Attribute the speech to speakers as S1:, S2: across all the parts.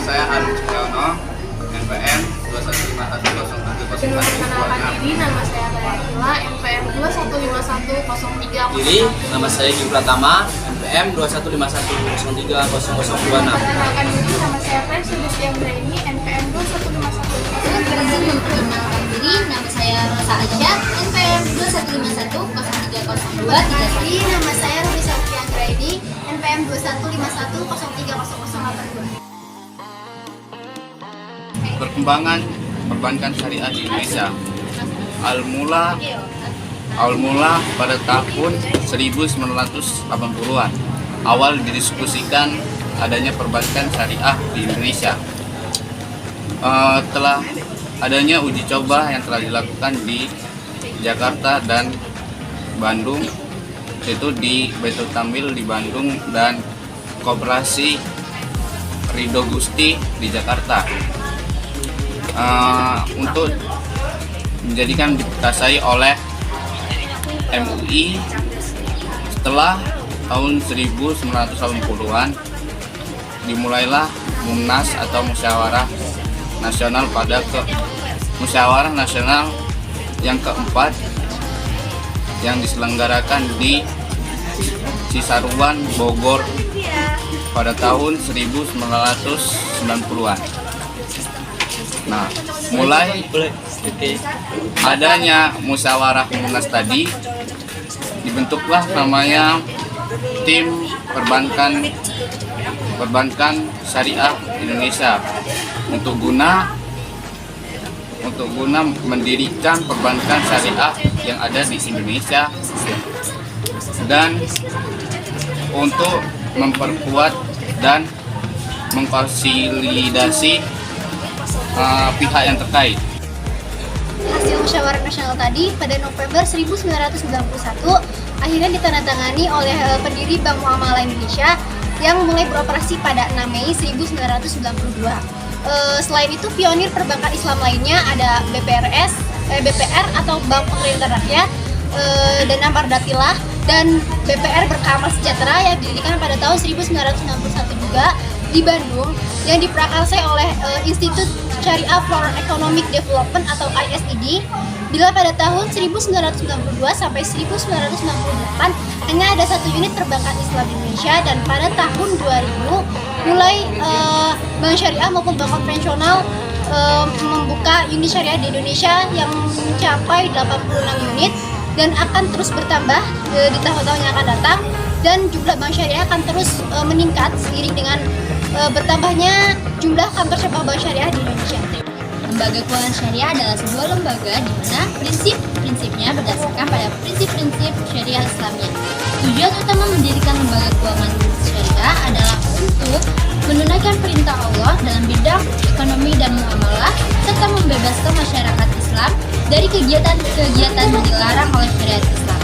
S1: saya Arif Cahyono, NPM 21510700126.
S2: Nama saya Bayatila, NPM 2151030.
S3: Diri, nama saya Gigi Pratama, NPM 215103026.
S2: Perkenalkan diri, nama saya Prensi Anggraini, NPM 2151030.
S4: Perkenalkan diri, nama saya Rosa Aisyah, NPM 215103023.
S5: Nama saya Risa Anggraini, NPM 215103082.
S1: Perkembangan perbankan syariah di Indonesia. Awal mula pada tahun 1980-an, awal didiskusikan adanya perbankan syariah di Indonesia. Telah adanya uji coba yang telah dilakukan di Jakarta dan Bandung, yaitu di Baitul Tamil di Bandung dan Koperasi Ridho Gusti di Jakarta. Untuk menjadikan dikuasai oleh MUI setelah tahun 1980-an dimulailah Munas atau Musyawarah Nasional Musyawarah Nasional yang keempat yang diselenggarakan di Cisarua, Bogor pada tahun 1990-an. Nah, mulai adanya musyawarah Munas tadi, dibentuklah namanya tim perbankan syariah Indonesia untuk guna mendirikan perbankan syariah yang ada di Indonesia dan untuk memperkuat dan mengkonsolidasi pihak yang terkait.
S5: Hasil musyawarah nasional tadi pada November 1991 akhirnya ditandatangani oleh pendiri Bank Muamalah Indonesia yang mulai beroperasi pada 6 Mei 1992. Selain itu, pionir perbankan Islam lainnya ada BPR atau Bank Pemerintah Rakyat, Dana Mardatilah, dan BPR Berkamal Sejahtera yang didirikan pada tahun 1961 juga di Bandung, yang diprakarsai oleh Institut Syariah for Economic Development atau ISED. Bila pada tahun 1992 sampai 1998 hanya ada satu unit perbankan Islam di Indonesia, dan pada tahun 2000 mulai bank syariah maupun bank konvensional membuka unit syariah di Indonesia yang mencapai 86 unit dan akan terus bertambah di tahun-tahun yang akan datang, dan jumlah bank syariah akan terus meningkat seiring dengan bertambahnya jumlah kantor cabang bank syariah di Indonesia.
S4: Lembaga keuangan syariah adalah sebuah lembaga di mana prinsip-prinsipnya berdasarkan pada prinsip-prinsip syariah Islamnya. Tujuan utama mendirikan lembaga keuangan syariah adalah untuk menunaikan perintah Allah dalam bidang ekonomi dan muamalah, serta membebaskan masyarakat Islam dari kegiatan-kegiatan yang dilarang oleh syariat Islam.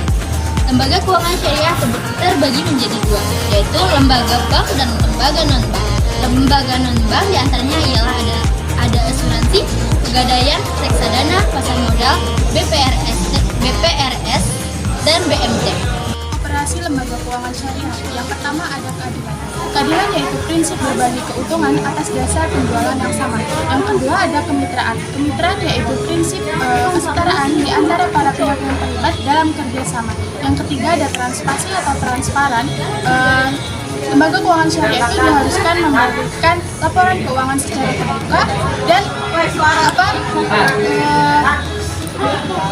S4: Lembaga keuangan syariah terbagi menjadi dua, yaitu lembaga bank dan lembaga non-bank. Lembaga non-bank diantaranya ialah ada asuransi, pegadaian, reksadana, pasar modal, BPRS, dan BMT.
S2: Operasi lembaga keuangan syariah. Yang pertama ada keadilan. Keadilan yaitu prinsip berbagi keuntungan atas dasar penjualan yang sama. Yang kedua ada kemitraan. Kemitraan yaitu prinsip kesetaraan di antara para pihak yang terlibat dalam kerjasama. Yang ketiga ada transparansi atau transparan. Lembaga keuangan syariah itu diharuskan memberikan laporan keuangan secara terbuka dan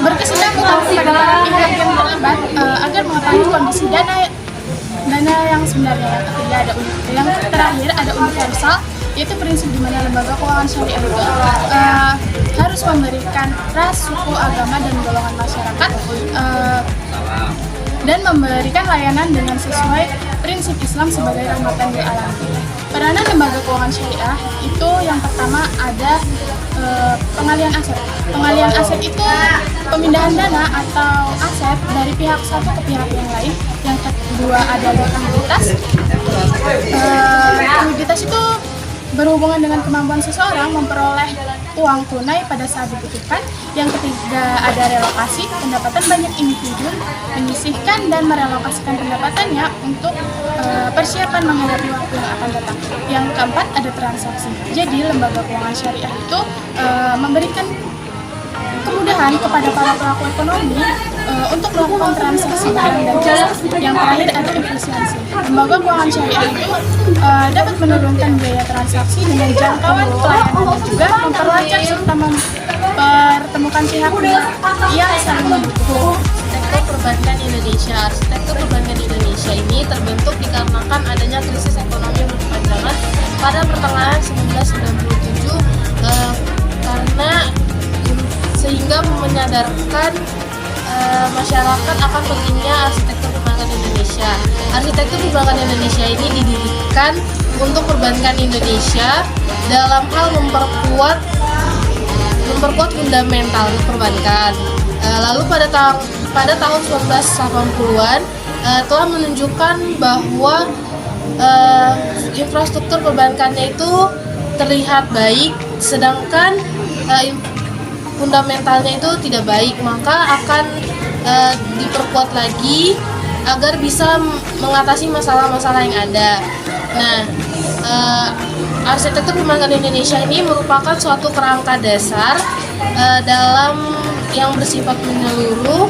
S2: berkesinambungan kepada para pihak yang terlibat agar mengetahui kondisi dana yang sebenarnya. Yang ketiga ada yang terakhir ada universal, yaitu prinsip di mana lembaga keuangan syariah itu harus memberikan ras, suku, agama, dan golongan masyarakat dan memberikan layanan dengan sesuai prinsip Islam sebagai rahmatan lil alamin. Peranan lembaga keuangan syariah itu yang pertama ada pengalian aset. Pengalian aset itu pemindahan dana atau aset dari pihak satu ke pihak yang lain. Yang kedua ada likuiditas. Likuiditas itu berhubungan dengan kemampuan seseorang memperoleh uang tunai pada saat dibutuhkan. Yang ketiga ada relokasi, pendapatan banyak individu menyisihkan dan merelokasikan pendapatannya untuk persiapan menghadapi waktu yang akan datang. Yang keempat ada transaksi. Jadi lembaga keuangan syariah itu memberikan kemudahan kepada para pelaku ekonomi untuk melakukan transaksi barang dan jasa. Yang terakhir ada efisiensi. Lembaga keuangan syariah itu dapat menurunkan biaya transaksi dengan jangkauan pelayanan dan juga memperlancar serta mempertemukan pihak yang saling membutuhkan.
S6: Arsitektur perbankan Indonesia. Arsitektur perbankan Indonesia ini terbentuk dikarenakan adanya krisis ekonomi yang berkepanjangan pada pertengahan 1997 karena sehingga menyadarkan masyarakat akan pentingnya arsitektur perbankan Indonesia. Arsitektur perbankan Indonesia ini didirikan untuk perbankan Indonesia dalam hal memperkuat fundamental perbankan. Lalu pada tahun 1980-an telah menunjukkan bahwa infrastruktur perbankannya itu terlihat baik, sedangkan fundamentalnya itu tidak baik, maka akan diperkuat lagi agar bisa mengatasi masalah-masalah yang ada. Nah, arsitektur perbankan Indonesia ini merupakan suatu kerangka dasar dalam yang bersifat menyeluruh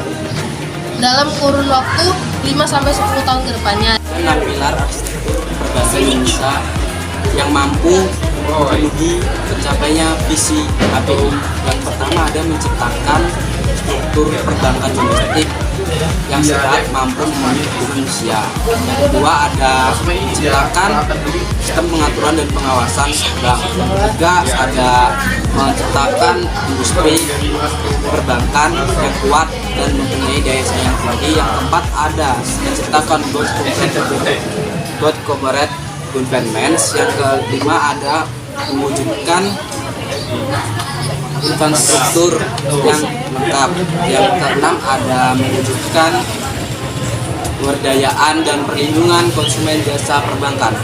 S6: dalam kurun waktu 5-10 tahun ke depannya.
S3: 6 pilar arsitektur perbankan Indonesia yang mampu memenuhi tercapainya visi API. Yang pertama ada menciptakan struktur perbankan domestik yang sehat mampu memenuhi manusia. Yang kedua ada menciptakan sistem pengaturan dan pengawasan bank. Yang ketiga ada menciptakan industri perbankan yang kuat dan mempunyai daya saing tinggi. Yang keempat ada menciptakan good corporate governance. Yang kelima ada mewujudkan infrastruktur yang lengkap. Yang keenam ada mewujudkan pemberdayaan dan perlindungan konsumen jasa perbankan.